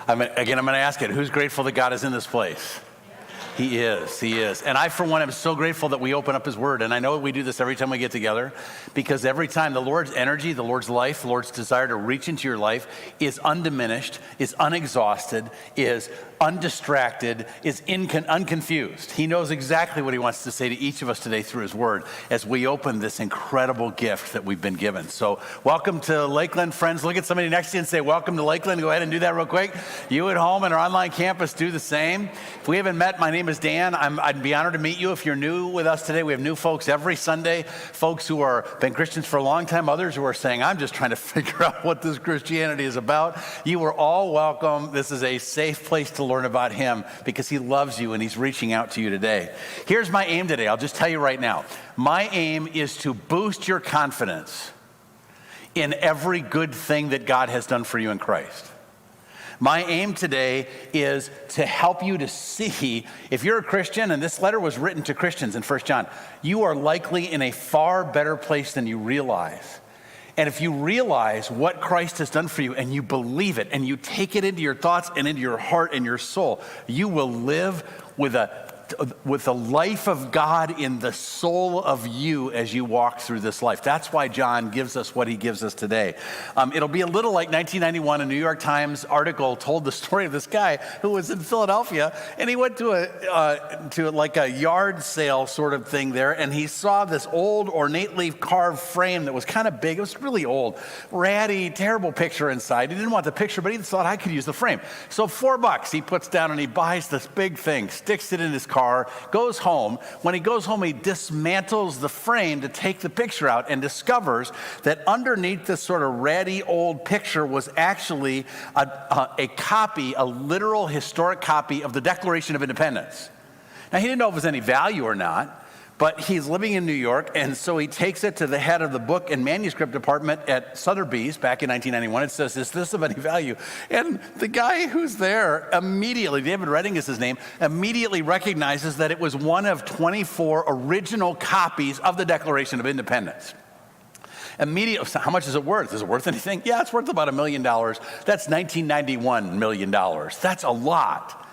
I'm going to ask it. Who's grateful that God is in this place? He is. And I, for one, am so grateful that we open up his word. And I know we do this every time we get together, because every time the Lord's energy, the Lord's life, the Lord's desire to reach into your life is undiminished, is unexhausted, is undistracted, is unconfused. He knows exactly what he wants to say to each of us today through his word as we open this incredible gift that we've been given. So welcome to Lakeland, friends. Look at somebody next to you and say, welcome to Lakeland. Go ahead and do that real quick. You at home and our online campus, do the same. If we haven't met, my name is Dan. I'd be honored to meet you. If you're new with us today, we have new folks every Sunday, folks who are been Christians for a long time, others who are saying, I'm just trying to figure out what this Christianity is about. You are all welcome. This is a safe place to learn about him because he loves you and he's reaching out to you today. Here's my aim today. I'll just tell you right now. My aim is to boost your confidence in every good thing that God has done for you in Christ. My aim today is to help you to see, if you're a Christian, and this letter was written to Christians in 1 John, you are likely in a far better place than you realize. And if you realize what Christ has done for you and you believe it and you take it into your thoughts and into your heart and your soul, you will live with the life of God in the soul of you as you walk through this life. That's why John gives us what he gives us today. It'll be a little like 1991, a New York Times article told the story of this guy who was in Philadelphia, and he went to a yard sale sort of thing there, and he saw this old ornately carved frame that was kind of big. It was really old, ratty, terrible picture inside. He didn't want the picture, but he thought I could use the frame. So $4 he puts down and he buys this big thing, sticks it in his car, goes home. When he goes home, he dismantles the frame to take the picture out and discovers that underneath this sort of ratty old picture was actually a copy, a literal historic copy of the Declaration of Independence. Now, he didn't know if it was any value or not, but he's living in New York, and so he takes it to the head of the book and manuscript department at Sotheby's back in 1991. It says, is this of any value? And the guy who's there immediately, David Redding is his name, immediately recognizes that it was one of 24 original copies of the Declaration of Independence. Immediately, how much is it worth? Is it worth anything? Yeah, it's worth about $1 million. That's 1991 $1 million. That's a lot.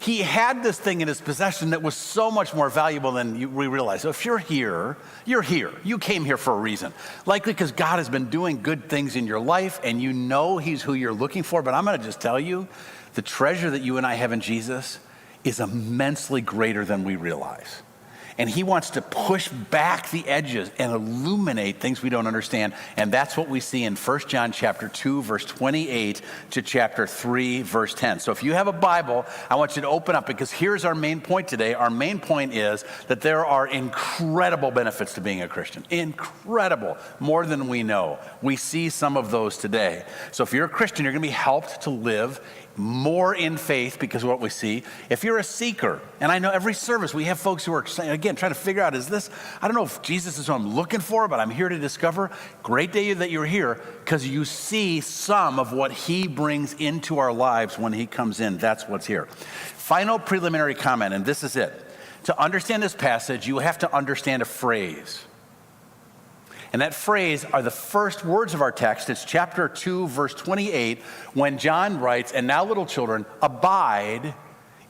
He had this thing in his possession that was so much more valuable than we realize. So if you're here, you're here. You came here for a reason. Likely because God has been doing good things in your life and you know he's who you're looking for. But I'm going to just tell you, the treasure that you and I have in Jesus is immensely greater than we realize. And he wants to push back the edges and illuminate things we don't understand. And that's what we see in 1 John chapter 2, verse 28 to chapter 3, verse 10. So if you have a Bible, I want you to open up, because here's our main point today. Our main point is that there are incredible benefits to being a Christian. Incredible, more than we know. We see some of those today. So if you're a Christian, you're going to be helped to live more in faith because of what we see. If you're a seeker, and I know every service we have folks who are, again, trying to figure out, is this, I don't know if Jesus is what I'm looking for, but I'm here to discover. Great day that you're here because you see some of what he brings into our lives when he comes in. That's what's here. Final preliminary comment, and this is it. To understand this passage, you have to understand a phrase. And that phrase are the first words of our text. It's chapter 2, verse 28, when John writes, and now little children, abide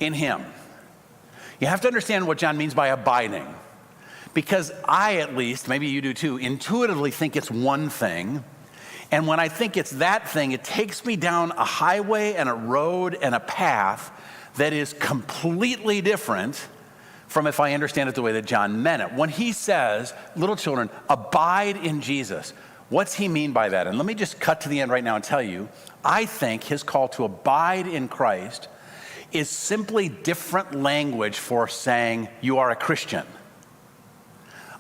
in him. You have to understand what John means by abiding. Because I, at least, maybe you do too, intuitively think it's one thing. And when I think it's that thing, it takes me down a highway and a road and a path that is completely different from if I understand it the way that John meant it. When he says, little children, abide in Jesus, what's he mean by that? And let me just cut to the end right now and tell you, I think his call to abide in Christ is simply different language for saying you are a Christian.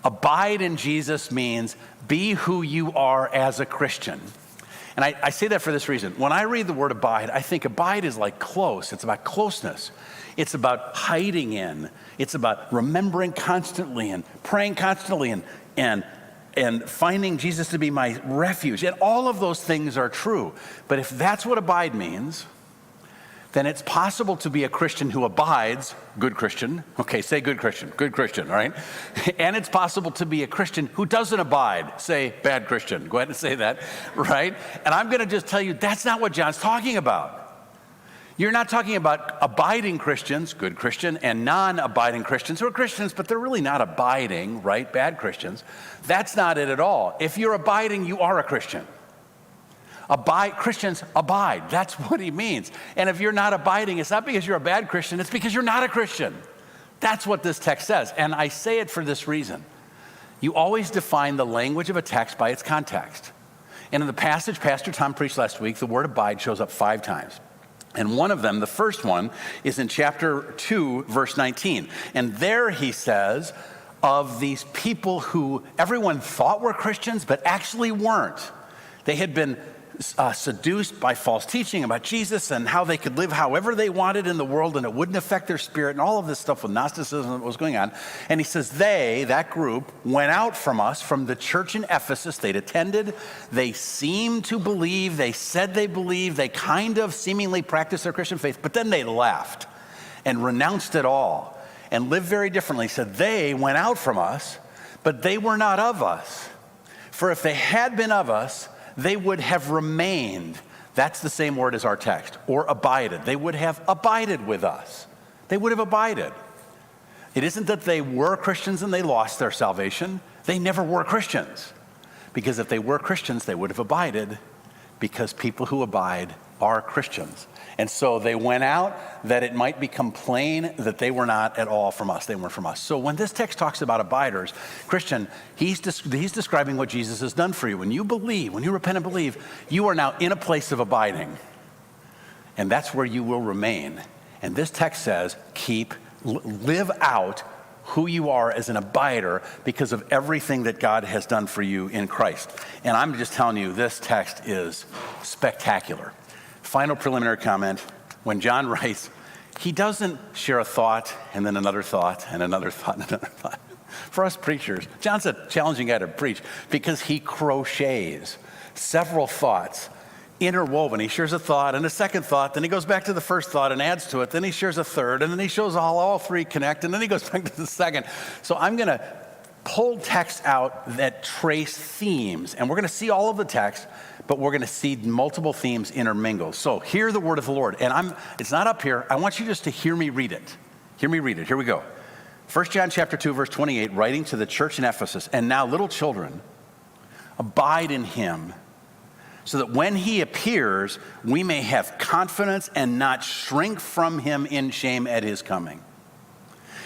Abide in Jesus means be who you are as a Christian. And I say that for this reason. When I read the word abide, I think abide is like close. It's about closeness. It's about hiding in. It's about remembering constantly and praying constantly and finding Jesus to be my refuge. And all of those things are true. But if that's what abide means, then it's possible to be a Christian who abides, good Christian. Okay, say good Christian, all right? And it's possible to be a Christian who doesn't abide, say bad Christian. Go ahead and say that, right? And I'm going to just tell you that's not what John's talking about. You're not talking about abiding Christians, good Christian, and non-abiding Christians who are Christians, but they're really not abiding, right? Bad Christians. That's not it at all. If you're abiding, you are a Christian. Christians abide. That's what he means. And if you're not abiding, it's not because you're a bad Christian, it's because you're not a Christian. That's what this text says. And I say it for this reason. You always define the language of a text by its context. And in the passage Pastor Tom preached last week, the word abide shows up 5 times. And one of them, the first one, is in chapter 2, verse 19. And there he says of these people who everyone thought were Christians, but actually weren't. They had been seduced by false teaching about Jesus and how they could live however they wanted in the world and it wouldn't affect their spirit and all of this stuff with Gnosticism that was going on. And he says that group, went out from us, from the church in Ephesus. They'd attended, they seemed to believe, they said they believed, they kind of seemingly practiced their Christian faith, but then they left and renounced it all and lived very differently. He said they went out from us, but they were not of us. For if they had been of us, they would have remained. That's the same word as our text, or abided. They would have abided with us. They would have abided. It isn't that they were Christians and they lost their salvation. They never were Christians. Because if they were Christians, they would have abided, because people who abide are Christians. And so they went out that it might become plain that they were not at all from us. They weren't from us. So when this text talks about abiders, Christian, he's describing what Jesus has done for you. When you believe, when you repent and believe, you are now in a place of abiding. And that's where you will remain. And this text says, live out who you are as an abider because of everything that God has done for you in Christ. And I'm just telling you, this text is spectacular. Final preliminary comment, when John writes, he doesn't share a thought and then another thought and another thought and another thought. For us preachers, John's a challenging guy to preach because he crochets several thoughts interwoven. He shares a thought and a second thought, then he goes back to the first thought and adds to it, then he shares a third, and then he shows all 3 connect, and then he goes back to the second. So I'm going to pull texts out that trace themes, and we're going to see all of the text, but we're going to see multiple themes intermingled. So hear the word of the Lord. And it's not up here. I want you just to hear me read it. Hear me read it. Here we go. 1 John chapter 2, verse 28, writing to the church in Ephesus, and now little children, abide in him, so that when he appears, we may have confidence and not shrink from him in shame at his coming.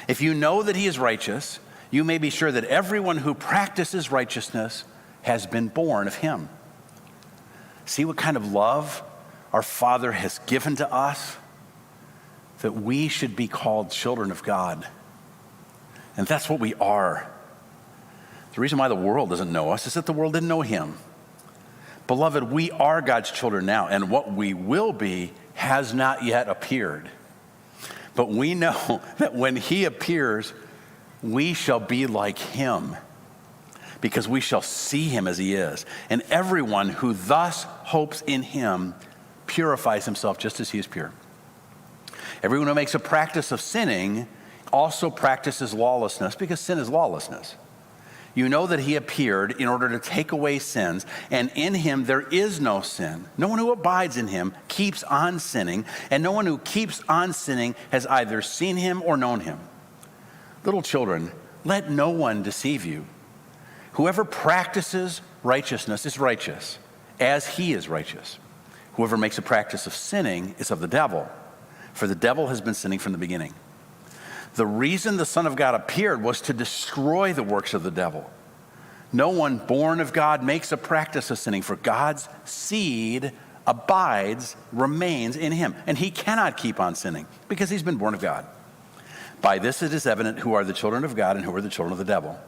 If you know that he is righteous, you may be sure that everyone who practices righteousness has been born of him. See what kind of love our Father has given to us, that we should be called children of God. And that's what we are. The reason why the world doesn't know us is that the world didn't know him. Beloved, we are God's children now, and what we will be has not yet appeared. But we know that when he appears, we shall be like him, because we shall see him as he is. And everyone who thus hopes in him purifies himself just as he is pure. Everyone who makes a practice of sinning also practices lawlessness, because sin is lawlessness. You know that he appeared in order to take away sins, and in him there is no sin. No one who abides in him keeps on sinning, and no one who keeps on sinning has either seen him or known him. Little children, let no one deceive you. Whoever practices righteousness is righteous, as he is righteous. Whoever makes a practice of sinning is of the devil, for the devil has been sinning from the beginning. The reason the Son of God appeared was to destroy the works of the devil. No one born of God makes a practice of sinning, for God's seed abides, remains in him, and he cannot keep on sinning because he's been born of God. By this it is evident who are the children of God and who are the children of the devil.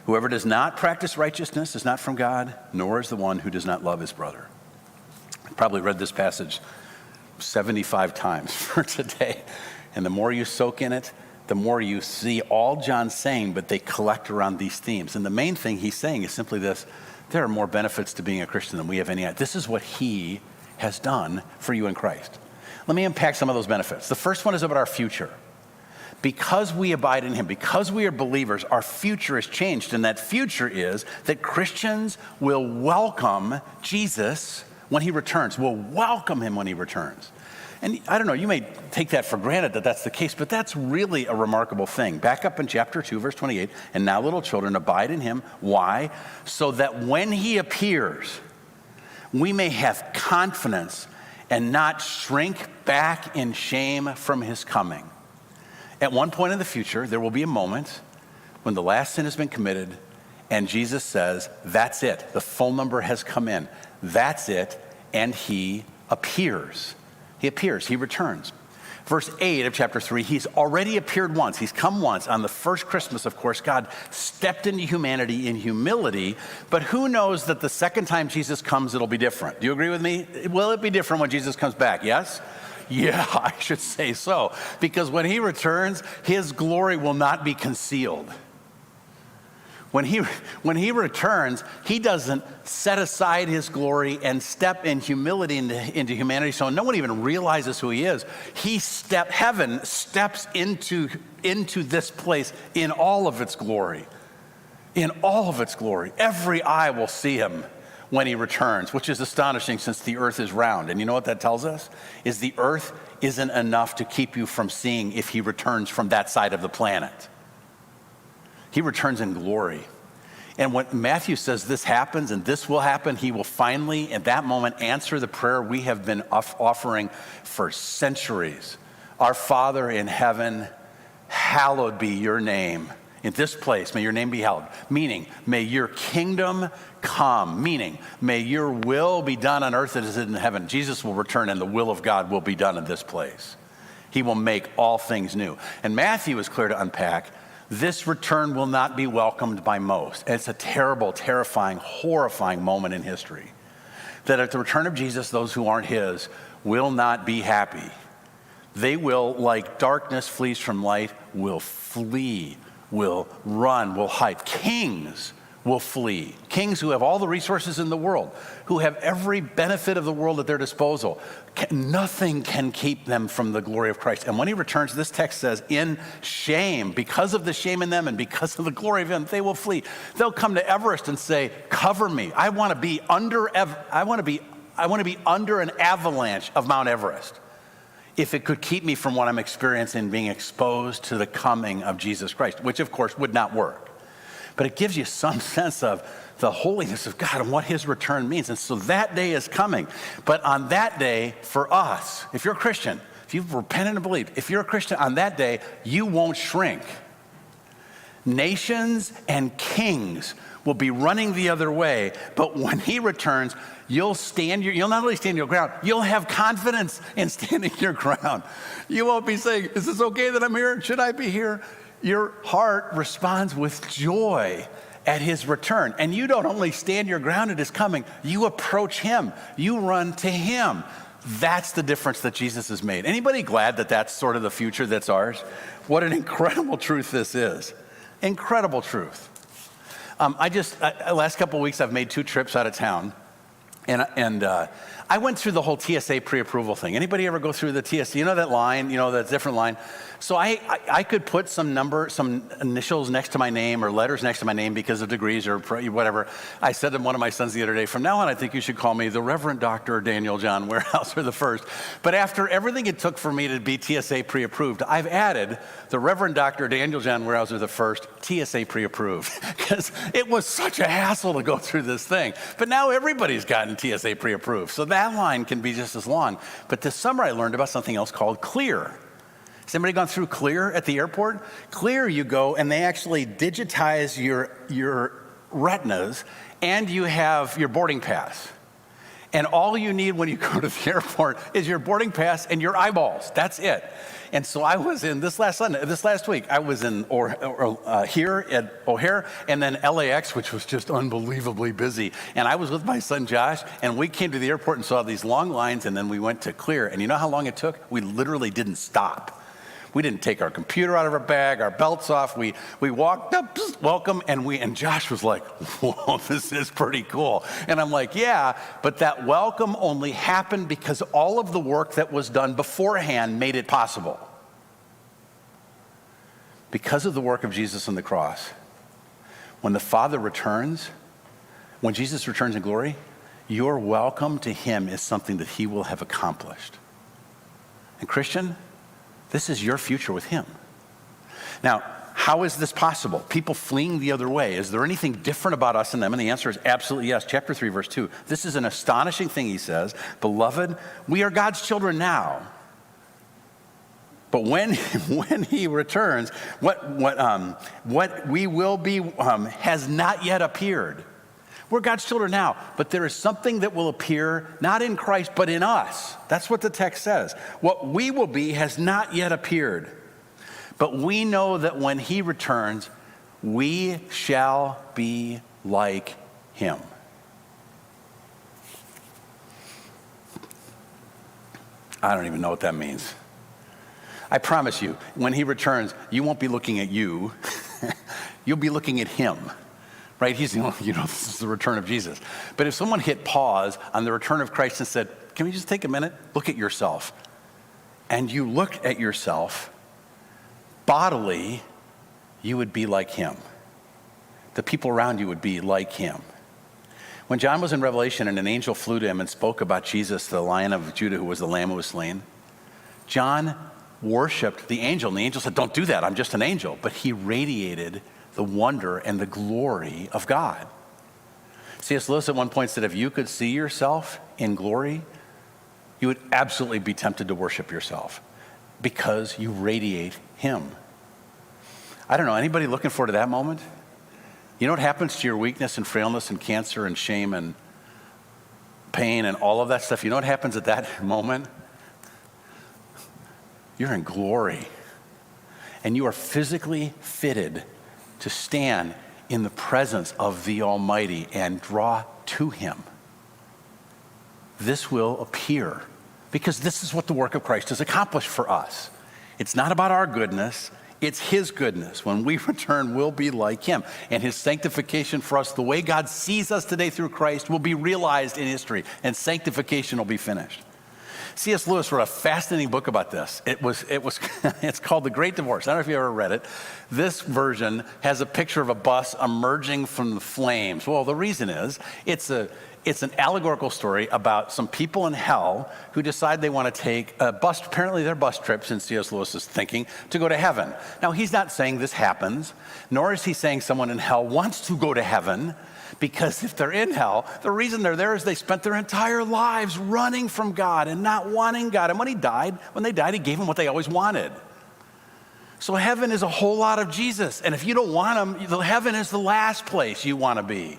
Whoever does not practice righteousness is not from God, nor is the one who does not love his brother. I probably read this passage 75 times for today, and the more you soak in it, the more you see all John's saying, but they collect around these themes. And the main thing he's saying is simply this: there are more benefits to being a Christian than we have any idea. This is what he has done for you in Christ. Let me unpack some of those benefits. The first one is about our future. Because we abide in him, because we are believers, our future is changed. And that future is that Christians will welcome Jesus when he returns. We'll welcome him when he returns. And I don't know, you may take that for granted that that's the case, but that's really a remarkable thing. Back up in chapter 2, verse 28, and now little children, abide in him. Why? So that when he appears, we may have confidence and not shrink back in shame from his coming. At one point in the future, there will be a moment when the last sin has been committed and Jesus says, that's it. The full number has come in. That's it. And he appears. He appears. He returns. Verse 8 of chapter 3, he's already appeared once. He's come once. On the first Christmas, of course, God stepped into humanity in humility. But who knows that the second time Jesus comes, it'll be different. Do you agree with me? Will it be different when Jesus comes back? Yes? Yeah, I should say so. Because when he returns, his glory will not be concealed. When he returns, he doesn't set aside his glory and step in humility into humanity so no one even realizes who he is. Heaven steps into this place in all of its glory. In all of its glory. Every eye will see him when he returns, which is astonishing since the earth is round. And you know what that tells us? Is the earth isn't enough to keep you from seeing if he returns from that side of the planet. He returns in glory. And when Matthew says this happens and this will happen, he will finally, at that moment, answer the prayer we have been offering for centuries. Our Father in heaven, hallowed be your name. In this place, may your name be hallowed. Meaning, may your kingdom come. Meaning, may your will be done on earth as it is in heaven. Jesus will return and the will of God will be done in this place. He will make all things new. And Matthew is clear to unpack. This return will not be welcomed by most. It's a terrible, terrifying, horrifying moment in history. That at the return of Jesus, those who aren't his will not be happy. They will, like darkness flees from light, will flee, will run, will hide. Kings will flee. Kings who have all the resources in the world, who have every benefit of the world at their disposal. Nothing can keep them from the glory of Christ. And when he returns, this text says, in shame, because of the shame in them and because of the glory of him, they will flee. They'll come to Everest and say, cover me. I want to be under an avalanche of Mount Everest. If it could keep me from what I'm experiencing, being exposed to the coming of Jesus Christ, which of course would not work. But it gives you some sense of the holiness of God and what his return means. And so that day is coming. But on that day, for us, if you're a Christian, if you've repented and believed, if you're a Christian on that day, you won't shrink. Nations and kings will be running the other way. But when he returns, you'll not only stand your ground, you'll have confidence in standing your ground. You won't be saying, is this okay that I'm here? Should I be here? Your heart responds with joy at his return. And you don't only stand your ground at his coming, you approach him. You run to him. That's the difference that Jesus has made. Anybody glad that that's sort of the future that's ours? What an incredible truth this is. Incredible truth. Last couple of weeks, I've made 2 trips out of town. And I went through the whole TSA pre-approval thing. Anybody ever go through the TSA? You know that line, that different line? So I could put some initials next to my name or letters next to my name because of degrees or whatever. I said to one of my sons the other day, from now on, I think you should call me the Reverend Dr. Daniel John Warehouser the first. But after everything it took for me to be TSA pre-approved, I've added the Reverend Dr. Daniel John Warehouser the first, TSA pre-approved. Because it was such a hassle to go through this thing. But now everybody's gotten TSA pre-approved. So that line can be just as long. But this summer I learned about something else called Clear. Has anybody gone through Clear at the airport? Clear, you go and they actually digitize your retinas and you have your boarding pass. And all you need when you go to the airport is your boarding pass and your eyeballs. That's it. And so I was in this last week, I was in here at O'Hare and then LAX, which was just unbelievably busy. And I was with my son Josh, and we came to the airport and saw these long lines, and then we went to Clear. And you know how long it took? We literally didn't stop. We didn't take our computer out of our bag, our belts off. We walked up, welcome, and Josh was like, whoa, this is pretty cool. And I'm like, yeah, but that welcome only happened because all of the work that was done beforehand made it possible. Because of the work of Jesus on the cross, when the Father returns, when Jesus returns in glory, your welcome to him is something that he will have accomplished. And Christian, this is your future with him. Now, how is this possible? People fleeing the other way. Is there anything different about us and them? And the answer is absolutely yes. Chapter 3, verse 2. This is an astonishing thing, he says. Beloved, we are God's children now. But when he returns, what we will be has not yet appeared. We're God's children now, but there is something that will appear not in Christ, but in us. That's what the text says. What we will be has not yet appeared. But we know that when he returns, we shall be like him. I don't even know what that means. I promise you, when he returns, you won't be looking at you. You'll be looking at him, right? This is the return of Jesus. But if someone hit pause on the return of Christ and said, can we just take a minute? Look at yourself. And you look at yourself, bodily, you would be like him. The people around you would be like him. When John was in Revelation and an angel flew to him and spoke about Jesus, the Lion of Judah, who was the Lamb who was slain, John worshiped the angel. And the angel said, don't do that. I'm just an angel. But he radiated the wonder and the glory of God. C.S. Lewis at one point said, if you could see yourself in glory, you would absolutely be tempted to worship yourself because you radiate him. I don't know, anybody looking forward to that moment? You know what happens to your weakness and frailness and cancer and shame and pain and all of that stuff? You know what happens at that moment? You're in glory. And you are physically fitted to stand in the presence of the Almighty and draw to him. This will appear because this is what the work of Christ has accomplished for us. It's not about our goodness. It's his goodness. When we return, we'll be like him. And his sanctification for us, the way God sees us today through Christ, will be realized in history. And sanctification will be finished. C.S. Lewis wrote a fascinating book about this. It's called The Great Divorce. I don't know if you ever read it. This version has a picture of a bus emerging from the flames. Well, the reason is it's an allegorical story about some people in hell who decide they want to take a bus, apparently their bus trips, in C.S. Lewis's thinking, to go to heaven. Now, he's not saying this happens, nor is he saying someone in hell wants to go to heaven, because if they're in hell, the reason they're there is they spent their entire lives running from God and not wanting God. And when they died, he gave them what they always wanted. So heaven is a whole lot of Jesus. And if you don't want him, heaven is the last place you want to be.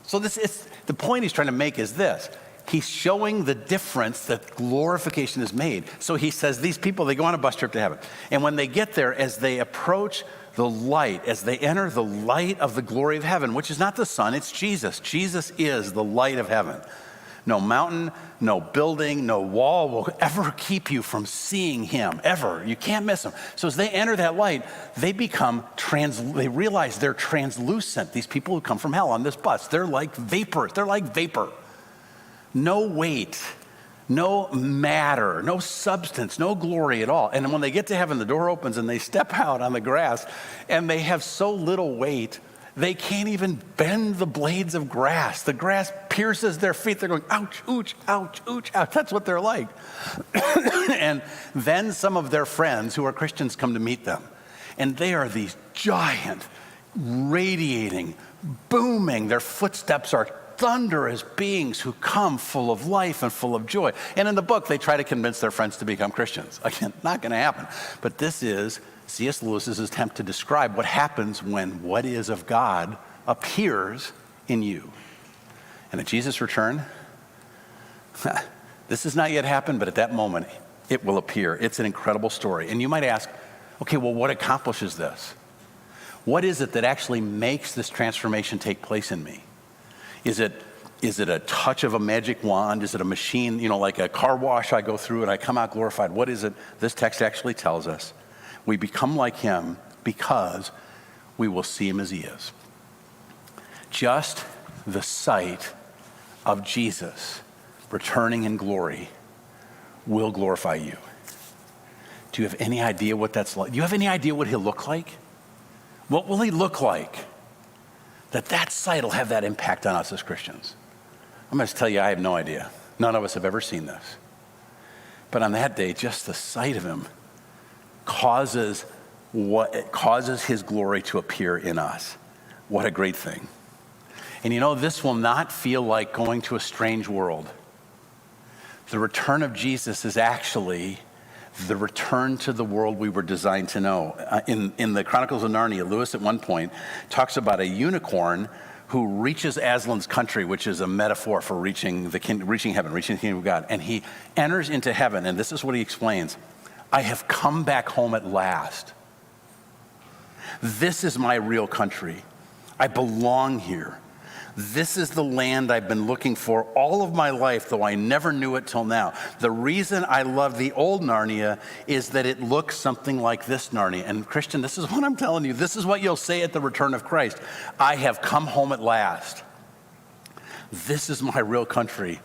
So the point he's trying to make is this. He's showing the difference that glorification is made. So he says these people, they go on a bus trip to heaven. And when they get there, as they approach the light, as they enter the light of the glory of heaven, which is not the sun, it's Jesus. Jesus is the light of heaven. No mountain, no building, no wall will ever keep you from seeing him, ever. You can't miss him. So as they enter that light, they they realize they're translucent. These people who come from hell on this bus, they're like vapors. They're like vapor. No weight, no matter, no substance, no glory at all. And when they get to heaven, the door opens and they step out on the grass and they have so little weight, they can't even bend the blades of grass. The grass pierces their feet. They're going, ouch, ouch, ouch, ouch, ouch. That's what they're like. And then some of their friends who are Christians come to meet them. And they are these giant, radiating, booming. Their footsteps are thunderous beings who come full of life and full of joy. And in the book, they try to convince their friends to become Christians. Again, not going to happen. But this is C.S. Lewis's attempt to describe what happens when what is of God appears in you. And at Jesus' return, this has not yet happened, but at that moment, it will appear. It's an incredible story. And you might ask, okay, well, what accomplishes this? What is it that actually makes this transformation take place in me? Is it a touch of a magic wand? Is it a machine, like a car wash I go through and I come out glorified? What is it? This text actually tells us we become like him because we will see him as he is. Just the sight of Jesus returning in glory will glorify you. Do you have any idea what that's like? Do you have any idea what he'll look like? What will he look like? That sight will have that impact on us as Christians. I'm going to tell you, I have no idea. None of us have ever seen this. But on that day, just the sight of him causes his glory to appear in us. What a great thing. And this will not feel like going to a strange world. The return of Jesus is actually the return to the world we were designed to know. In the Chronicles of Narnia, Lewis at one point talks about a unicorn who reaches Aslan's country, which is a metaphor for reaching heaven, reaching the kingdom of God. And he enters into heaven, and this is what he explains. I have come back home at last. This is my real country. I belong here. This is the land I've been looking for all of my life, though I never knew it till now. The reason I love the old Narnia is that it looks something like this Narnia. And Christian, this is what I'm telling you. This is what you'll say at the return of Christ. I have come home at last. This is my real country.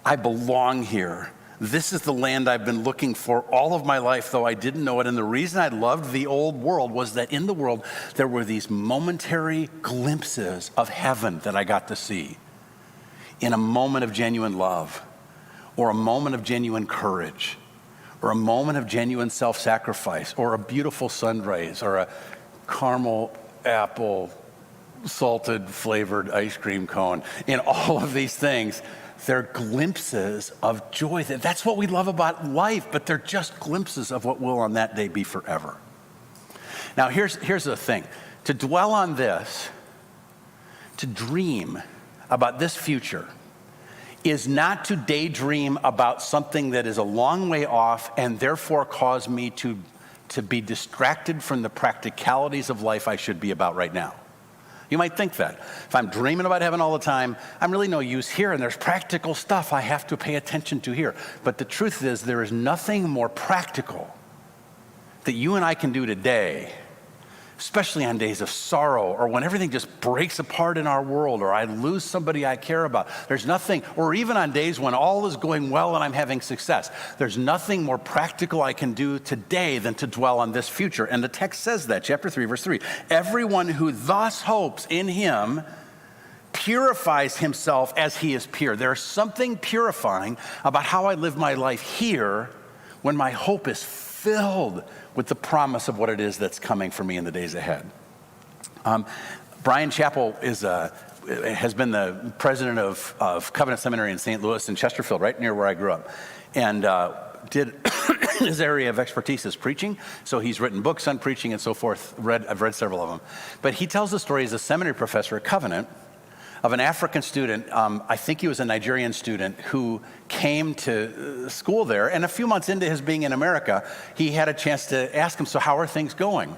I belong here. This is the land I've been looking for all of my life, though I didn't know it. And the reason I loved the old world was that in the world, there were these momentary glimpses of heaven that I got to see in a moment of genuine love, or a moment of genuine courage, or a moment of genuine self-sacrifice, or a beautiful sunrise, or a caramel apple salted flavored ice cream cone. In all of these things, they're glimpses of joy. That's what we love about life, but they're just glimpses of what will on that day be forever. Now, here's the thing. To dwell on this, to dream about this future, is not to daydream about something that is a long way off and therefore cause me to be distracted from the practicalities of life I should be about right now. You might think that. If I'm dreaming about heaven all the time, I'm really no use here, and there's practical stuff I have to pay attention to here. But the truth is, there is nothing more practical that you and I can do today, especially on days of sorrow or when everything just breaks apart in our world or I lose somebody I care about. There's nothing, or even on days when all is going well and I'm having success, there's nothing more practical I can do today than to dwell on this future. And the text says that, chapter 3, verse 3. Everyone who thus hopes in him purifies himself as he is pure. There's something purifying about how I live my life here when my hope is filled with the promise of what it is that's coming for me in the days ahead. Brian Chappell has been the president of Covenant Seminary in St. Louis and Chesterfield, right near where I grew up, and did his area of expertise is preaching, so he's written books on preaching and so forth. I've read several of them. But he tells the story as a seminary professor at Covenant of an African student, I think he was a Nigerian student, who came to school there. And a few months into his being in America, he had a chance to ask him, so how are things going?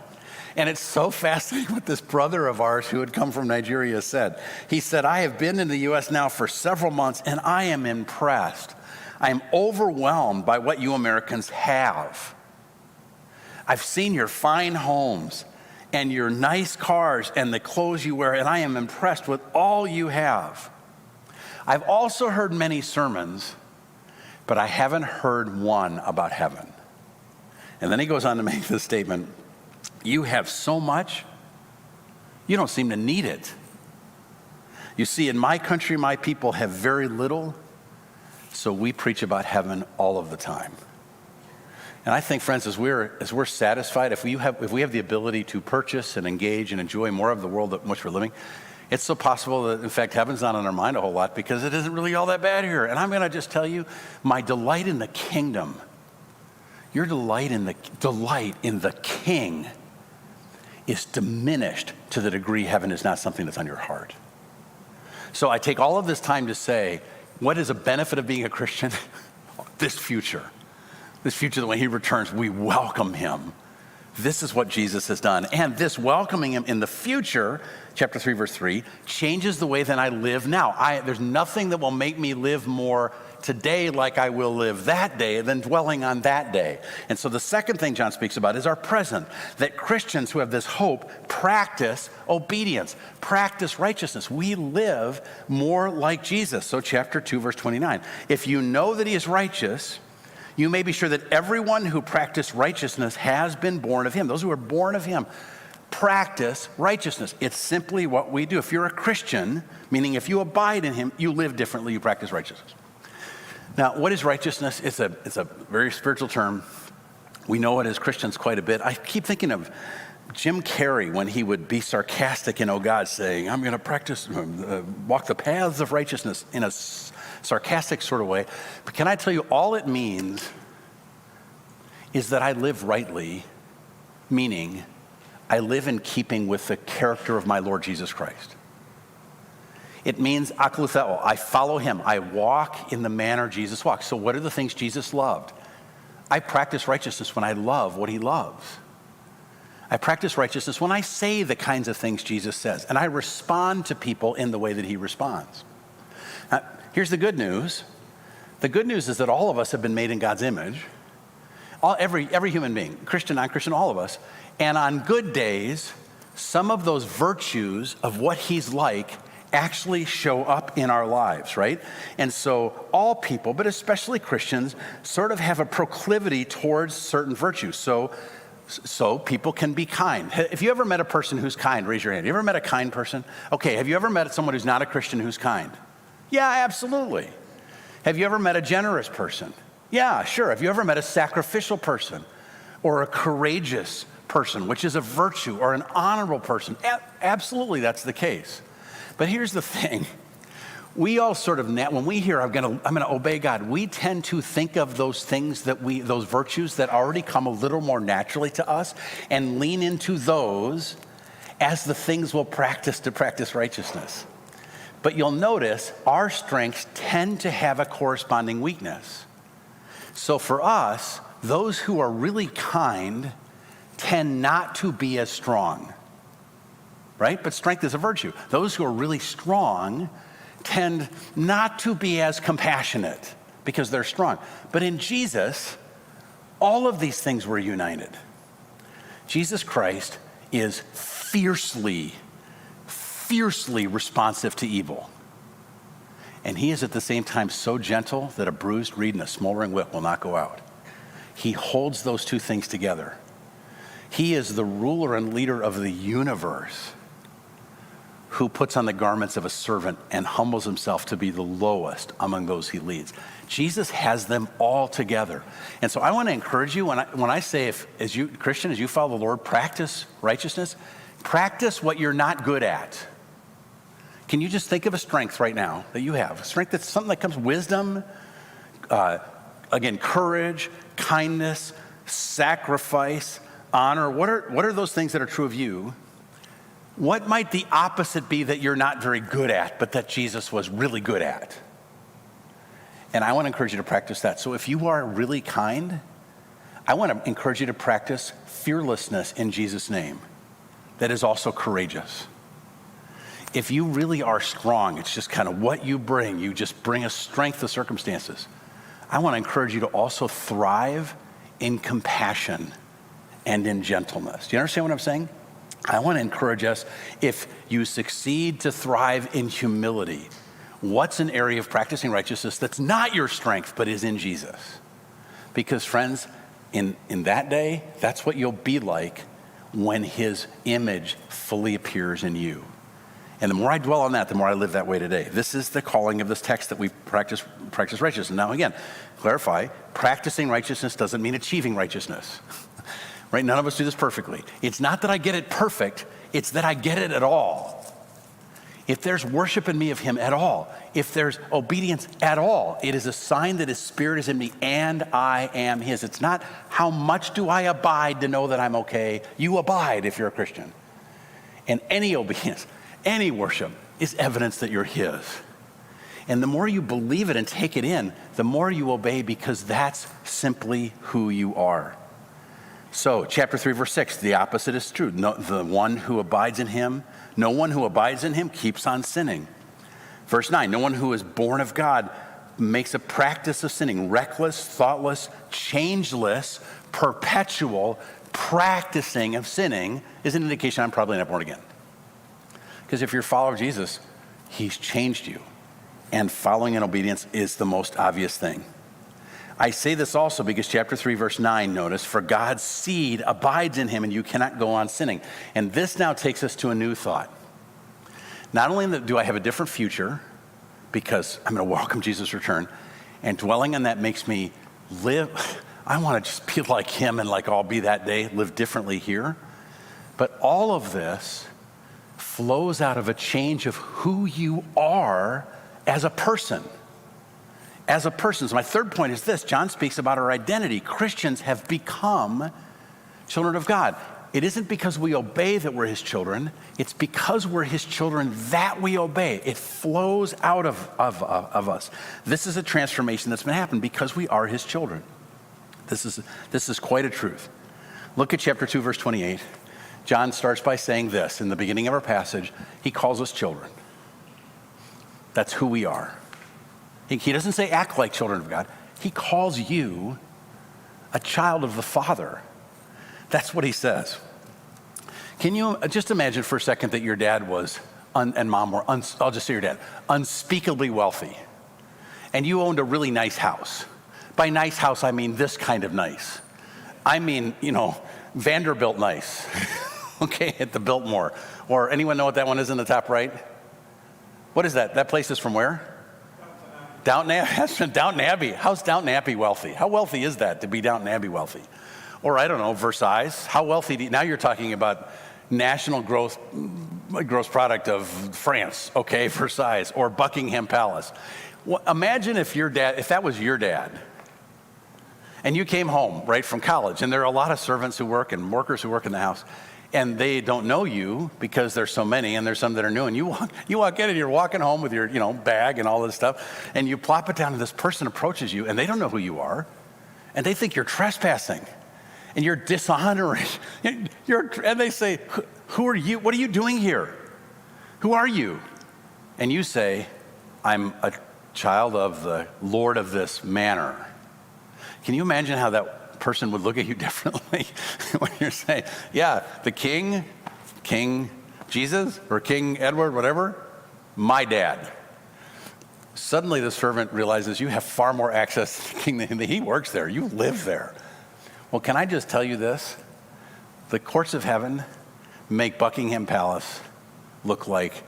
And it's so fascinating what this brother of ours who had come from Nigeria said. He said, I have been in the U.S. now for several months, and I am impressed. I am overwhelmed by what you Americans have. I've seen your fine homes and your nice cars and the clothes you wear, and I am impressed with all you have. I've also heard many sermons, but I haven't heard one about heaven. And then he goes on to make this statement, you have so much, you don't seem to need it. You see, in my country, my people have very little, so we preach about heaven all of the time. And I think, friends, as we're satisfied, if we have the ability to purchase and engage and enjoy more of the world in which we're living, it's so possible that, in fact, heaven's not on our mind a whole lot because it isn't really all that bad here. And I'm going to just tell you, my delight in the kingdom, your delight in the King is diminished to the degree heaven is not something that's on your heart. So I take all of this time to say, what is a benefit of being a Christian? This future that when he returns, we welcome him. This is what Jesus has done. And this welcoming him in the future, chapter 3, verse 3, changes the way that I live now. There's nothing that will make me live more today like I will live that day than dwelling on that day. And so the second thing John speaks about is our present, that Christians who have this hope practice obedience, practice righteousness. We live more like Jesus. So chapter 2, verse 29, if you know that he is righteous, you may be sure that everyone who practiced righteousness has been born of him. Those who are born of him practice righteousness. It's simply what we do. If you're a Christian, meaning if you abide in him, you live differently, you practice righteousness. Now, what is righteousness? It's a very spiritual term. We know it as Christians quite a bit. I keep thinking of Jim Carrey when he would be sarcastic in Oh God, saying, I'm going to practice, walk the paths of righteousness in a sarcastic sort of way. But can I tell you, all it means is that I live rightly, meaning I live in keeping with the character of my Lord Jesus Christ. It means aklutheo, I follow him. I walk in the manner Jesus walks. So what are the things Jesus loved? I practice righteousness when I love what he loves. I practice righteousness when I say the kinds of things Jesus says, and I respond to people in the way that he responds. Now, here's the good news. The good news is that all of us have been made in God's image. Every human being, Christian, non-Christian, all of us. And on good days, some of those virtues of what he's like actually show up in our lives, right? And so all people, but especially Christians, sort of have a proclivity towards certain virtues. So people can be kind. Have you ever met a person who's kind? Raise your hand. Have you ever met a kind person? Okay, have you ever met someone who's not a Christian who's kind? Yeah, absolutely. Have you ever met a generous person? Yeah, sure. Have you ever met a sacrificial person or a courageous person, which is a virtue, or an honorable person? Absolutely, that's the case. But here's the thing. We all sort of, when we hear, I'm gonna obey God, we tend to think of those things those virtues that already come a little more naturally to us and lean into those as the things we'll practice to practice righteousness. But you'll notice our strengths tend to have a corresponding weakness. So for us, those who are really kind tend not to be as strong, right? But strength is a virtue. Those who are really strong tend not to be as compassionate because they're strong. But in Jesus, all of these things were united. Jesus Christ is fiercely responsive to evil. And he is at the same time so gentle that a bruised reed and a smoldering wick will not go out. He holds those two things together. He is the ruler and leader of the universe who puts on the garments of a servant and humbles himself to be the lowest among those he leads. Jesus has them all together. And so I want to encourage you when I say, as you follow the Lord, practice righteousness, practice what you're not good at. Can you just think of a strength right now that you have? A strength that's something that comes wisdom, again, courage, kindness, sacrifice, honor. What are those things that are true of you? What might the opposite be that you're not very good at, but that Jesus was really good at? And I want to encourage you to practice that. So if you are really kind, I want to encourage you to practice fearlessness in Jesus' name. That is also courageous. If you really are strong, it's just kind of what you bring. You just bring a strength to circumstances. I want to encourage you to also thrive in compassion and in gentleness. Do you understand what I'm saying? I want to encourage us, if you succeed to thrive in humility, what's an area of practicing righteousness that's not your strength, but is in Jesus? Because friends, in that day, that's what you'll be like when his image fully appears in you. And the more I dwell on that, the more I live that way today. This is the calling of this text that we practice righteousness. Now again, clarify, practicing righteousness doesn't mean achieving righteousness. Right? None of us do this perfectly. It's not that I get it perfect, it's that I get it at all. If there's worship in me of him at all, if there's obedience at all, it is a sign that his spirit is in me and I am his. It's not how much do I abide to know that I'm okay. You abide if you're a Christian. And any obedience, any worship is evidence that you're his. And the more you believe it and take it in, the more you obey, because that's simply who you are. So, chapter 3, verse 6, the opposite is true. No one who abides in him keeps on sinning. Verse 9, no one who is born of God makes a practice of sinning. Reckless, thoughtless, changeless, perpetual practicing of sinning is an indication I'm probably not born again. Because if you're a follower of Jesus, he's changed you. And following in obedience is the most obvious thing. I say this also because chapter 3, verse 9, notice, for God's seed abides in him and you cannot go on sinning. And this now takes us to a new thought. Not only do I have a different future because I'm going to welcome Jesus' return, And dwelling on that makes me live. I want to just be like him and like I'll be that day, live differently here. But all of this flows out of a change of who you are as a person. As a person. So my third point is this. John speaks about our identity. Christians have become children of God. It isn't because we obey that we're his children. It's because we're his children that we obey. It flows out of us. This is a transformation that's been happening because we are his children. This is quite a truth. Look at chapter 2, verse 28. John starts by saying this. In the beginning of our passage, he calls us children. That's who we are. He doesn't say act like children of God. He calls you a child of the Father. That's what he says. Can you just imagine for a second that your dad was, and mom were, I'll just say your dad, unspeakably wealthy, and you owned a really nice house. By nice house, I mean this kind of nice. I mean, Vanderbilt nice, okay, at the Biltmore. Or anyone know what that one is in the top right? What is that? That place is from where? Downton Abbey. How's Downton Abbey wealthy? How wealthy is that to be Downton Abbey wealthy? Or I don't know, Versailles. How wealthy now you're talking about national gross product of France, okay, Versailles, or Buckingham Palace. Well, imagine if that was your dad, and you came home, right, from college, and there are a lot of servants who work and workers who work in the house, and they don't know you because there's so many, and there's some that are new, and you walk in and you're walking home with your, bag and all this stuff, and you plop it down, and this person approaches you, and they don't know who you are, and they think you're trespassing. And you're dishonoring. And they say, who are you? What are you doing here? Who are you? And you say, I'm a child of the Lord of this manor. Can you imagine how that person would look at you differently when you're saying, yeah, the King Jesus, or King Edward, whatever, my dad. Suddenly the servant realizes you have far more access to the king than he works there. You live there. Well, can I just tell you this? The courts of heaven make Buckingham Palace look like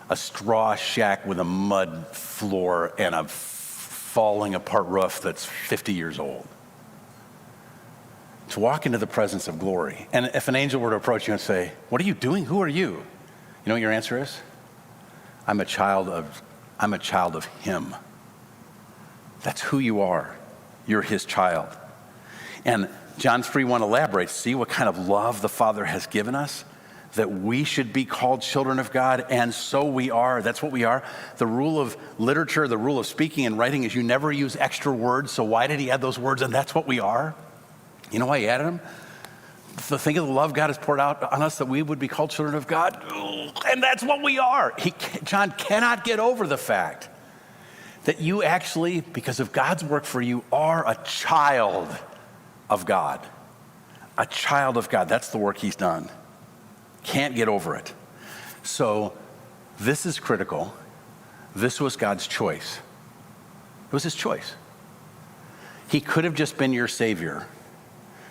a straw shack with a mud floor and a falling apart roof that's 50 years old. To walk into the presence of glory. And if an angel were to approach you and say, what are you doing? Who are you? You know what your answer is? I'm a child of him. That's who you are. You're his child. And John 3:1 elaborates, see what kind of love the Father has given us, that we should be called children of God, and so we are. That's what we are. The rule of literature, the rule of speaking and writing is you never use extra words, so why did he add those words? And that's what we are. You know why he added them? To think of the love God has poured out on us that we would be called children of God, and that's what we are. John cannot get over the fact that you actually, because of God's work for you, are a child of God. A child of God. That's the work he's done. Can't get over it. So this is critical. This was God's choice. It was his choice. He could have just been your savior,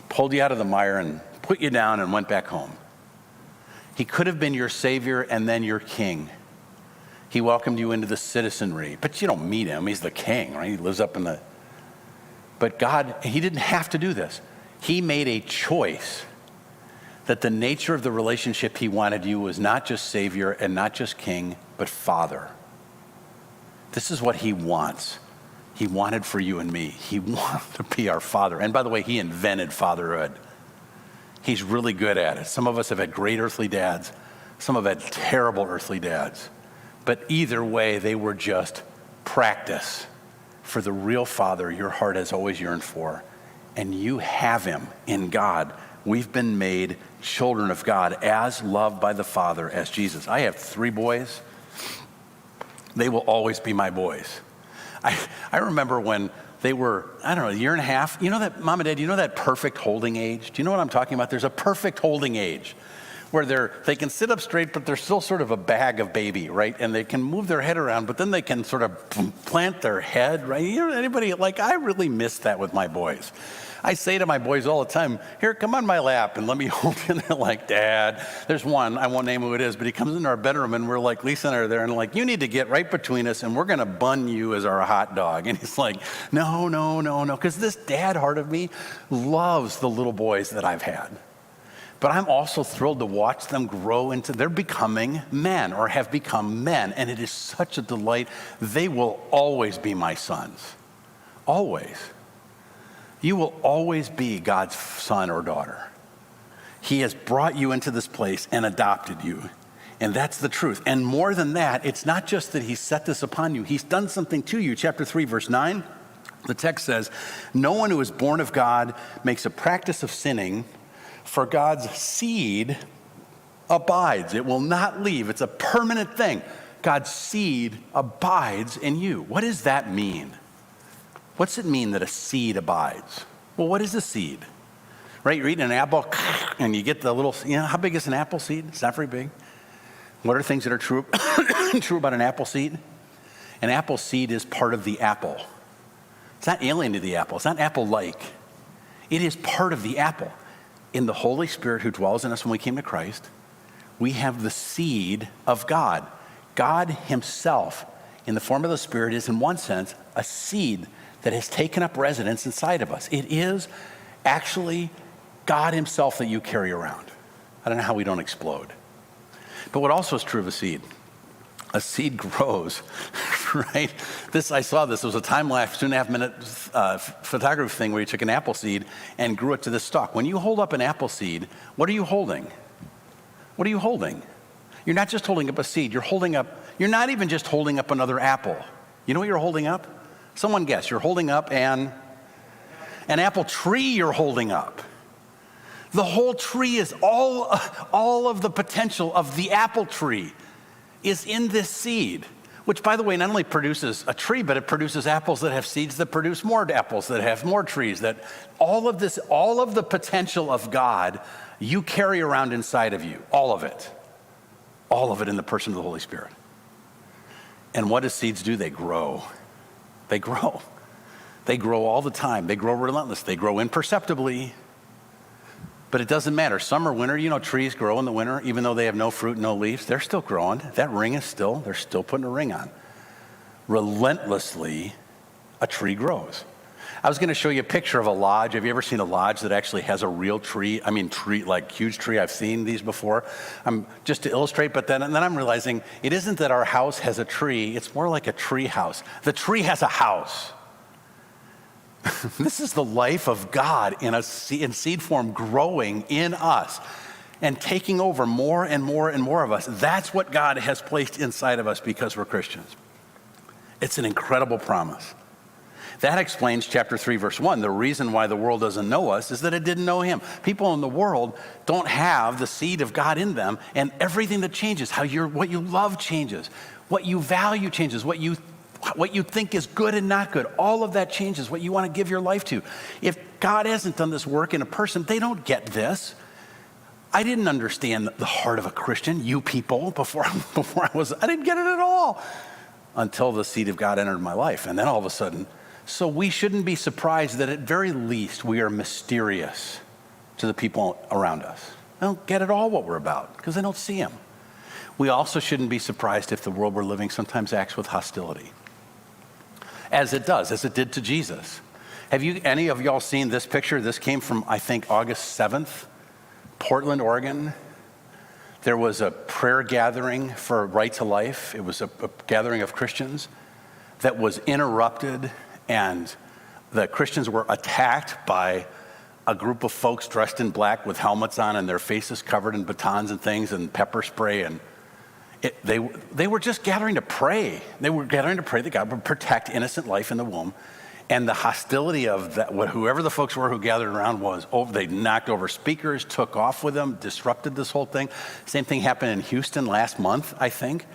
pulled you out of the mire and put you down and went back home. He could have been your savior and then your king. He welcomed you into the citizenry, but you don't meet him. He's the king, right? He lives up in the... But God, he didn't have to do this. He made a choice that the nature of the relationship he wanted you was not just Savior and not just King, but Father. This is what he wants. He wanted for you and me. He wanted to be our Father. And by the way, he invented fatherhood. He's really good at it. Some of us have had great earthly dads. Some have had terrible earthly dads. But either way, they were just practice for the real Father your heart has always yearned for. And you have him in God. We've been made children of God as loved by the Father as Jesus. I have 3 boys. They will always be my boys. I remember when they were, I don't know, a year and a half. You know that, Mom and Dad, you know that perfect holding age? Do you know what I'm talking about? There's a perfect holding age where they can sit up straight, but they're still sort of a bag of baby, right? And they can move their head around, but then they can sort of plant their head, right? You know, anybody, like, I really miss that with my boys. I say to my boys all the time, here, come on my lap and let me hold you. And they're like, Dad, there's one, I won't name who it is, but he comes into our bedroom and we're like, Lisa and I are there and like, you need to get right between us and we're going to bun you as our hot dog. And he's like, no. Because this dad heart of me loves the little boys that I've had. But I'm also thrilled to watch them grow into, they're becoming men or have become men. And it is such a delight. They will always be my sons. Always. You will always be God's son or daughter. He has brought you into this place and adopted you. And that's the truth. And more than that, it's not just that he set this upon you. He's done something to you. Chapter 3, verse 9, the text says, no one who is born of God makes a practice of sinning, for God's seed abides. It will not leave. It's a permanent thing. God's seed abides in you. What does that mean? What's it mean that a seed abides? Well, what is a seed? Right, you're eating an apple and you get the little, how big is an apple seed? It's not very big. What are things that are true, true about an apple seed? An apple seed is part of the apple. It's not alien to the apple. It's not apple-like. It is part of the apple. In the Holy Spirit who dwells in us when we came to Christ, we have the seed of God. God himself, in the form of the Spirit, is in one sense a seed that has taken up residence inside of us. It is actually God himself that you carry around. I don't know how we don't explode. But what also is true of a seed grows, right? I saw this. It was a time-lapse, 2.5-minute photography thing where you took an apple seed and grew it to this stalk. When you hold up an apple seed, what are you holding? What are you holding? You're not just holding up a seed. You're not even just holding up another apple. You know what you're holding up? Someone guess. You're holding up an apple tree you're holding up. The whole tree is all of the potential of the apple tree is in this seed, which, by the way, not only produces a tree, but it produces apples that have seeds that produce more apples that have more trees. That all of the potential of God, you carry around inside of you, all of it in the person of the Holy Spirit. And what do seeds do? They grow. They grow. They grow all the time. They grow relentless. They grow imperceptibly. But it doesn't matter. Summer, winter, trees grow in the winter, even though they have no fruit, no leaves. They're still growing. That ring they're still putting a ring on. Relentlessly, a tree grows. I was going to show you a picture of a lodge. Have you ever seen a lodge that actually has a real tree? I mean, like huge tree. I've seen these before. Just to illustrate, and then I'm realizing it isn't that our house has a tree. It's more like a tree house. The tree has a house. This is the life of God in seed form growing in us and taking over more and more and more of us. That's what God has placed inside of us because we're Christians. It's an incredible promise. That explains chapter 3, verse 1. The reason why the world doesn't know us is that it didn't know him. People in the world don't have the seed of God in them, and everything that changes, what you love changes, what you value changes, what you think is good and not good, all of that changes, what you want to give your life to. If God hasn't done this work in a person, they don't get this. I didn't understand the heart of a Christian, you people, before I didn't get it at all until the seed of God entered my life. And then all of a sudden, so we shouldn't be surprised that at very least we are mysterious to the people around us. They don't get at all what we're about because they don't see him. We also shouldn't be surprised if the world we're living sometimes acts with hostility. As it did to Jesus. Have any of y'all seen this picture? This came from, I think, August 7th, Portland, Oregon. There was a prayer gathering for Right to Life. It was a gathering of Christians that was interrupted, and the Christians were attacked by a group of folks dressed in black with helmets on and their faces covered in batons and things and pepper spray. And they were just gathering to pray. They were gathering to pray that God would protect innocent life in the womb. And the hostility of that, whoever the folks were who gathered around was over. They knocked over speakers, took off with them, disrupted this whole thing. Same thing happened in Houston last month, I think.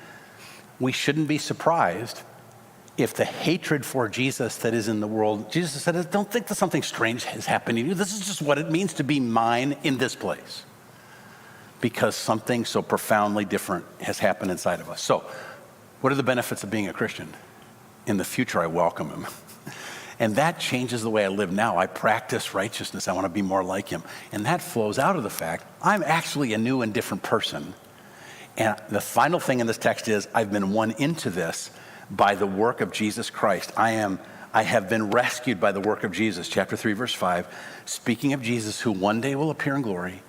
We shouldn't be surprised if the hatred for Jesus that is in the world, Jesus said, don't think that something strange has happened to you. This is just what it means to be mine in this place. Because something so profoundly different has happened inside of us. So, what are the benefits of being a Christian? In the future, I welcome him. And that changes the way I live now. I practice righteousness. I want to be more like him. And that flows out of the fact I'm actually a new and different person. And the final thing in this text is I've been won into this by the work of Jesus Christ. I have been rescued by the work of Jesus. Chapter 3, verse 5, speaking of Jesus who one day will appear in glory,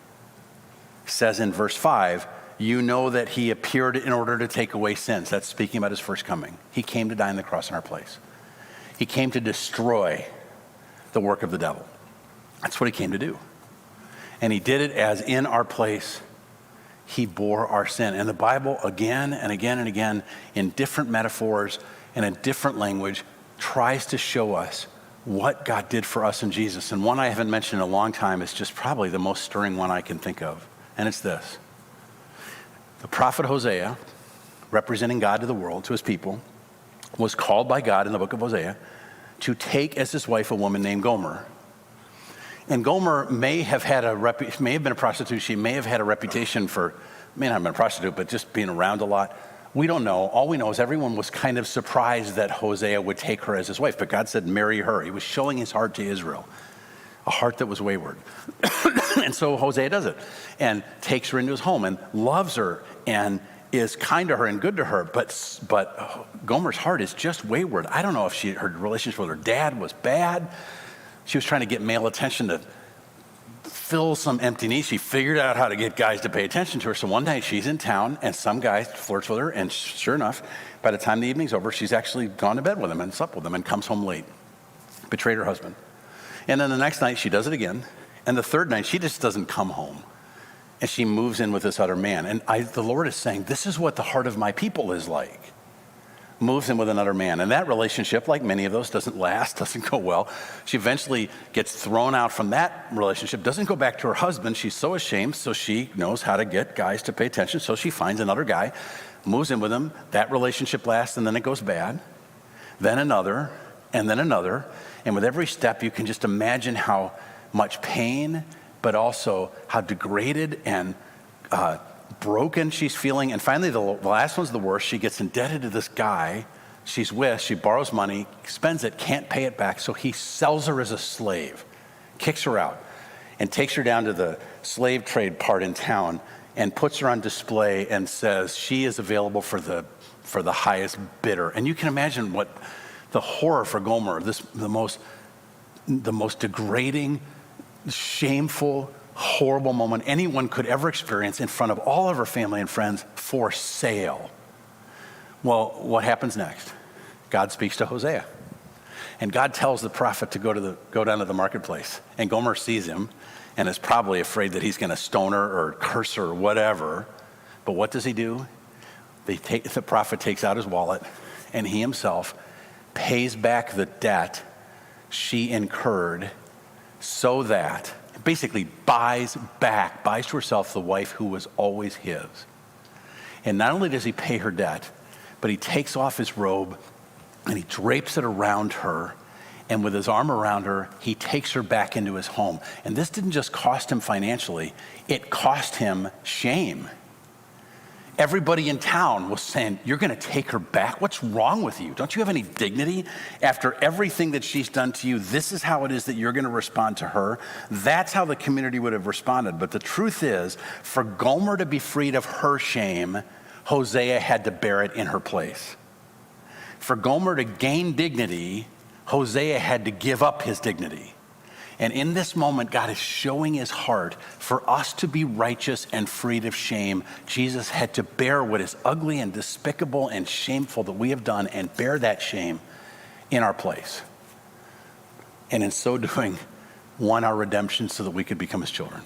says in verse 5, you know that he appeared in order to take away sins. That's speaking about his first coming. He came to die on the cross in our place. He came to destroy the work of the devil. That's what he came to do. And he did it as in our place, he bore our sin. And the Bible again and again and again in different metaphors and in different language tries to show us what God did for us in Jesus. And one I haven't mentioned in a long time is just probably the most stirring one I can think of. And it's this. The prophet Hosea, representing God to the world, to his people, was called by God in the book of Hosea to take as his wife a woman named Gomer. And Gomer may have been a prostitute. She may have had a reputation for, may not have been a prostitute, but just being around a lot. We don't know. All we know is everyone was kind of surprised that Hosea would take her as his wife. But God said, marry her. He was showing his heart to Israel, a heart that was wayward. And so Hosea does it and takes her into his home and loves her and is kind to her and good to her, but Gomer's heart is just wayward. I don't know if her relationship with her dad was bad. She was trying to get male attention to fill some empty need. She figured out how to get guys to pay attention to her. So one night she's in town and some guy flirts with her, and sure enough, by the time the evening's over, she's actually gone to bed with him and slept with him and comes home late. Betrayed her husband. And then the next night she does it again. And the third night she just doesn't come home. And she moves in with this other man. And the Lord is saying, this is what the heart of my people is like. Moves in with another man. And that relationship, like many of those, doesn't last, doesn't go well. She eventually gets thrown out from that relationship, doesn't go back to her husband. She's so ashamed, so she knows how to get guys to pay attention. So she finds another guy, moves in with him. That relationship lasts, and then it goes bad. Then another, and then another. And with every step, you can just imagine how much pain, but also how degraded and broken she's feeling. And finally, the last one's the worst. She gets indebted to this guy she's with. She borrows money, spends it, can't pay it back. So he sells her as a slave, kicks her out, and takes her down to the slave trade part in town and puts her on display and says she is available for the highest bidder. And you can imagine what the horror for Gomer, the most degrading, shameful, horrible moment anyone could ever experience in front of all of her family and friends, for sale. Well, what happens next? God speaks to Hosea. And God tells the prophet to go down to the marketplace. And Gomer sees him and is probably afraid that he's going to stone her or curse her or whatever. But what does he do? The prophet takes out his wallet and he himself pays back the debt she incurred, so that basically buys to herself the wife who was always his. And not only does he pay her debt, but he takes off his robe and he drapes it around her, and with his arm around her, he takes her back into his home. And this didn't just cost him financially, it cost him shame. Everybody in town was saying, you're going to take her back? What's wrong with you? Don't you have any dignity? After everything that she's done to you, this is how it is that you're going to respond to her. That's how the community would have responded. But the truth is, for Gomer to be freed of her shame, Hosea had to bear it in her place. For Gomer to gain dignity, Hosea had to give up his dignity. And in this moment, God is showing his heart for us to be righteous and freed of shame. Jesus had to bear what is ugly and despicable and shameful that we have done, and bear that shame in our place. And in so doing, won our redemption so that we could become his children.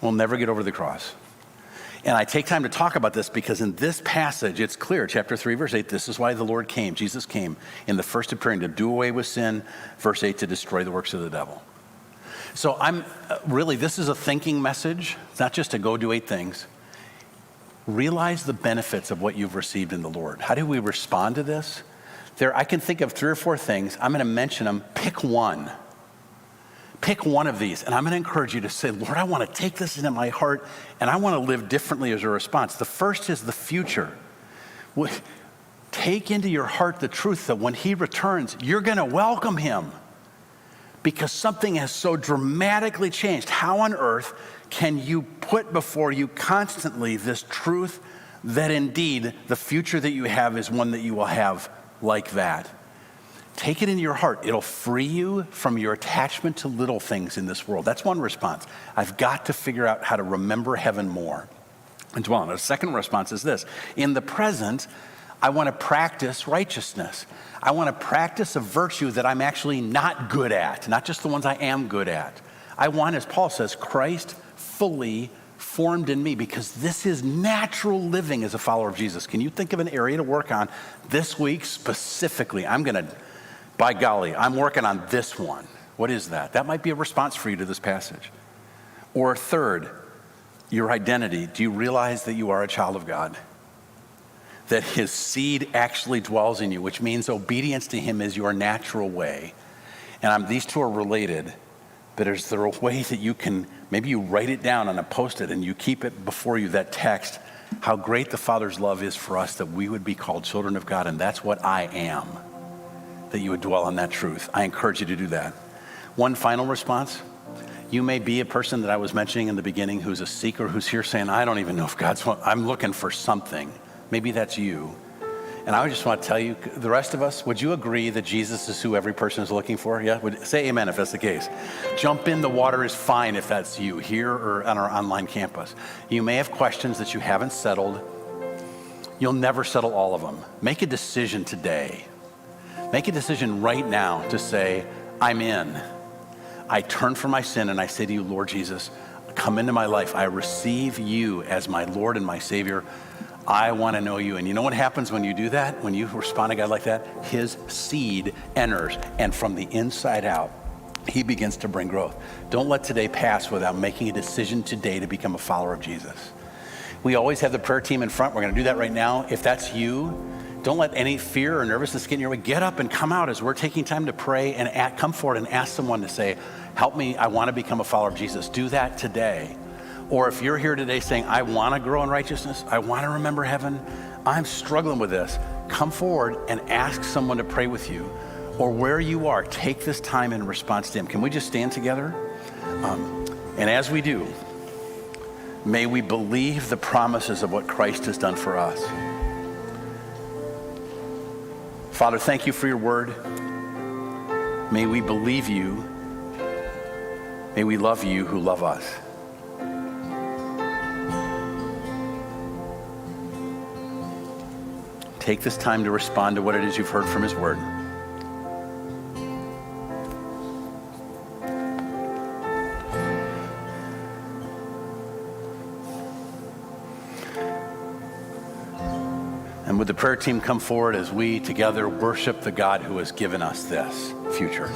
We'll never get over the cross. And I take time to talk about this because in this passage, it's clear, chapter 3, verse 8, this is why the Lord came. Jesus came in the first appearing to do away with sin, verse 8, to destroy the works of the devil. So this is a thinking message. It's not just to go do 8 things. Realize the benefits of what you've received in the Lord. How do we respond to this? I can think of 3 or 4 things. I'm going to mention them. Pick one. Pick one of these, and I'm going to encourage you to say, Lord, I want to take this into my heart, and I want to live differently as a response. The first is the future. Take into your heart the truth that when he returns, you're going to welcome him because something has so dramatically changed. How on earth can you put before you constantly this truth that indeed the future that you have is one that you will have like that? Take it into your heart. It'll free you from your attachment to little things in this world. That's one response. I've got to figure out how to remember heaven more and dwell on it. The second response is this. In the present, I want to practice righteousness. I want to practice a virtue that I'm actually not good at, not just the ones I am good at. I want, as Paul says, Christ fully formed in me, because this is natural living as a follower of Jesus. Can you think of an area to work on this week specifically? By golly, I'm working on this one. What is that? That might be a response for you to this passage. Or third, your identity. Do you realize that you are a child of God? That his seed actually dwells in you, which means obedience to him is your natural way. And these two are related, but is there a way that you can, maybe you write it down on a Post-it and you keep it before you, that text, how great the Father's love is for us that we would be called children of God, and that's what I am, that you would dwell on that truth. I encourage you to do that. One final response. You may be a person that I was mentioning in the beginning who's a seeker, who's here saying, I don't even know if I'm looking for something. Maybe that's you. And I just want to tell you, the rest of us, would you agree that Jesus is who every person is looking for? Yeah? Say amen if that's the case. Jump in the water is fine if that's you, here or on our online campus. You may have questions that you haven't settled. You'll never settle all of them. Make a decision today. Make a decision right now to say, I'm in. I turn from my sin and I say to you, Lord Jesus, come into my life. I receive you as my Lord and my Savior. I want to know you. And you know what happens when you do that? When you respond to God like that? His seed enters, and from the inside out, he begins to bring growth. Don't let today pass without making a decision today to become a follower of Jesus. We always have the prayer team in front. We're going to do that right now. If that's you, don't let any fear or nervousness get in your way. Get up and come out as we're taking time to pray, and come forward and ask someone to say, help me, I want to become a follower of Jesus. Do that today. Or if you're here today saying, I want to grow in righteousness, I want to remember heaven, I'm struggling with this, come forward and ask someone to pray with you. Or where you are, take this time in response to him. Can we just stand together? And as we do, may we believe the promises of what Christ has done for us. Father, thank you for your word. May we believe you. May we love you who love us. Take this time to respond to what it is you've heard from his word. And would the prayer team come forward as we together worship the God who has given us this future.